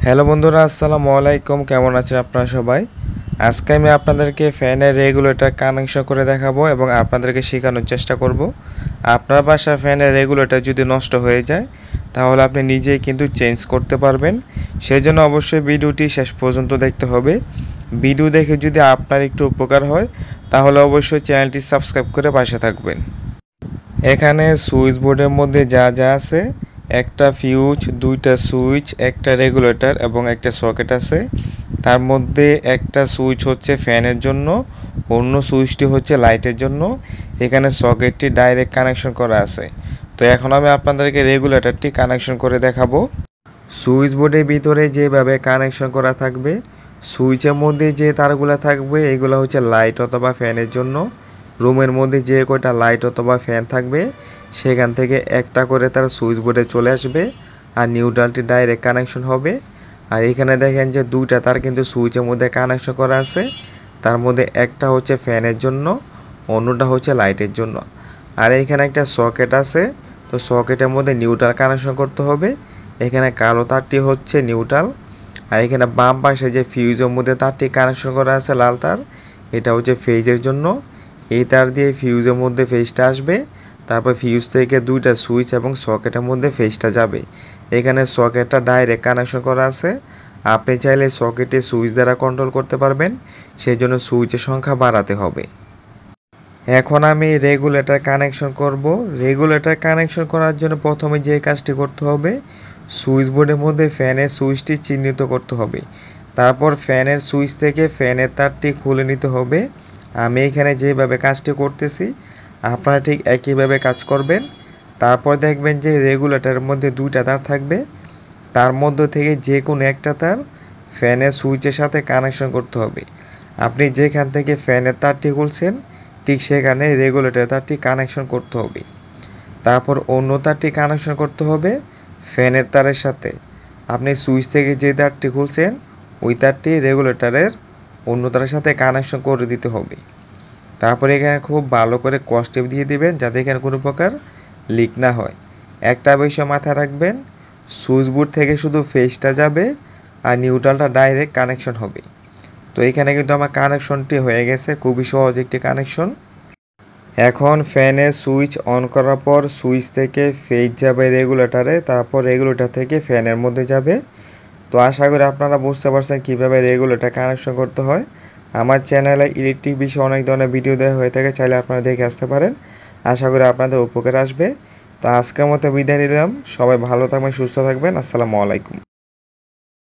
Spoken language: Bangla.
হ্যালো বন্ধুরা, আসসালামু আলাইকুম। কেমন আছেন আপনারা সবাই? আজকে আমি আপনাদেরকে ফ্যানের রেগুলেটর কানেকশন করে দেখাবো এবং আপনাদেরকে শেখানোর চেষ্টা করব। আপনার বাসার ফ্যানের রেগুলেটর যদি নষ্ট হয়ে যায় তাহলে আপনি নিজেই কিন্তু চেঞ্জ করতে পারবেন। সেজন্য অবশ্যই ভিডিওটি শেষ পর্যন্ত দেখতে হবে। ভিডিও দেখে যদি আপনার একটু উপকার হয় তাহলে অবশ্যই চ্যানেলটি সাবস্ক্রাইব করে পাশে থাকবেন। এখানে সুইচ বোর্ডের মধ্যে যা যা আছে, একটা ফিউজ, দুইটা সুইচ, একটা রেগুলেটর এবং একটা সকেট আছে। তার মধ্যে একটা সুইচ হচ্ছে ফ্যানের জন্য, অন্য সুইচটি হচ্ছে লাইটের জন্য। এখানে সকেটটি ডাইরেক্ট কানেকশন করা আছে। তো এখন আমি আপনাদেরকে রেগুলেটরটি কানেকশন করে দেখাবো। সুইচ বোর্ডের ভিতরে যেভাবে কানেকশন করা থাকবে, সুইচের মধ্যে যে তারগুলো থাকবে এগুলো হচ্ছে লাইট অথবা ফ্যানের জন্য। রুমের মধ্যে যে কয়টা লাইট অথবা ফ্যান থাকবে সেখান থেকে একটা করে তার সুইচ বোর্ডে চলে আসবে আর নিউট্রালটি ডাইরেক্ট কানেকশন হবে। আর এখানে দেখেন যে দুইটা তার কিন্তু সুইচের মধ্যে কানেকশন করা আছে। তার মধ্যে একটা হচ্ছে ফ্যানের জন্য, অন্যটা হচ্ছে লাইটের জন্য। আর এখানে একটা সকেট আছে, তো সকেটের মধ্যে নিউট্রাল কানেকশন করতে হবে। এখানে কালো তারটি হচ্ছে নিউট্রাল। আর এখানে বাম পাশে যে ফিউজের মধ্যে তারটি কানেকশন করা আছে লাল তার, এটা হচ্ছে ফেজের জন্য। এই তার দিয়ে ফিউজের মধ্যে ফেজটা আসবে, তারপর ফিউজ থেকে দুইটা সুইচ এবং সকেটের মধ্যে ফেজটা যাবে। এখানে সকেটটা ডাইরেক্ট কানেকশন করা আছে। আপনি চাইলে সকেটে সুইচ দ্বারা কন্ট্রোল করতে পারবেন, সেই জন্য সুইচের সংখ্যা বাড়াতে হবে। এখন আমি রেগুলেটর কানেকশন করব। রেগুলেটর কানেকশন করার জন্য প্রথমে যে কাজটি করতে হবে, সুইচ বোর্ডের মধ্যে ফ্যানের সুইচটি চিহ্নিত করতে হবে। তারপর ফ্যানের সুইচ থেকে ফ্যানের তারটি খুলে নিতে হবে। আমি এখানে যেভাবে কাজটি করতেছি আপনারা ঠিক একইভাবে কাজ করবেন। তারপর দেখবেন যে রেগুলেটরের মধ্যে দুইটা তার থাকবে, তার মধ্য থেকে যে কোনো একটা তার ফ্যানের সুইচের সাথে কানেকশন করতে হবে। আপনি যেখান থেকে ফ্যানের তারটি খুলছেন ঠিক সেখানে রেগুলেটর তারটি কানেকশন করতে হবে। তারপর অন্য তারটি কানেকশন করতে হবে ফ্যানের তারের সাথে। আপনি সুইচ থেকে যে তারটি খুলছেন ওই তারটি রেগুলেটরের অন্য তারের সাথে কানেকশন করে দিতে হবে। তারপরে এখানে খুব ভালো করে কস্টেপ দিয়ে দিবেন যাতে এখানে কোনো প্রকার লিক না হয়। একটা বিষয় মাথায় রাখবেন, সুইচ বোর্ড থেকে শুধু ফেজটা যাবে আর নিউট্রালটা ডাইরেক্ট কানেকশন হবে। তো এখানে কিন্তু আমার কানেকশনটি হয়ে গেছে, খুবই সহজ একটি কানেকশন। এখন ফ্যানের সুইচ অন করার পর সুইচ থেকে ফেজ যাবে রেগুলেটরে, তারপর রেগুলেটর থেকে ফ্যানের মধ্যে যাবে। তো আশা করি আপনারা বুঝতে পারছেন কীভাবে রেগুলেটর কানেকশন করতে হয়। আমার চ্যানেলে ইলেকট্রিক বিষয়ে অনেক ধরনের ভিডিও দেওয়া হয়ে থাকে, চাইলে আপনারা দেখে আসতে পারেন। আশা করি আপনাদের উপকার আসবে। তো আজকের মতো বিদায় নিলাম। সবাই ভালো থাকবেন, সুস্থ থাকবেন। আসসালামু আলাইকুম।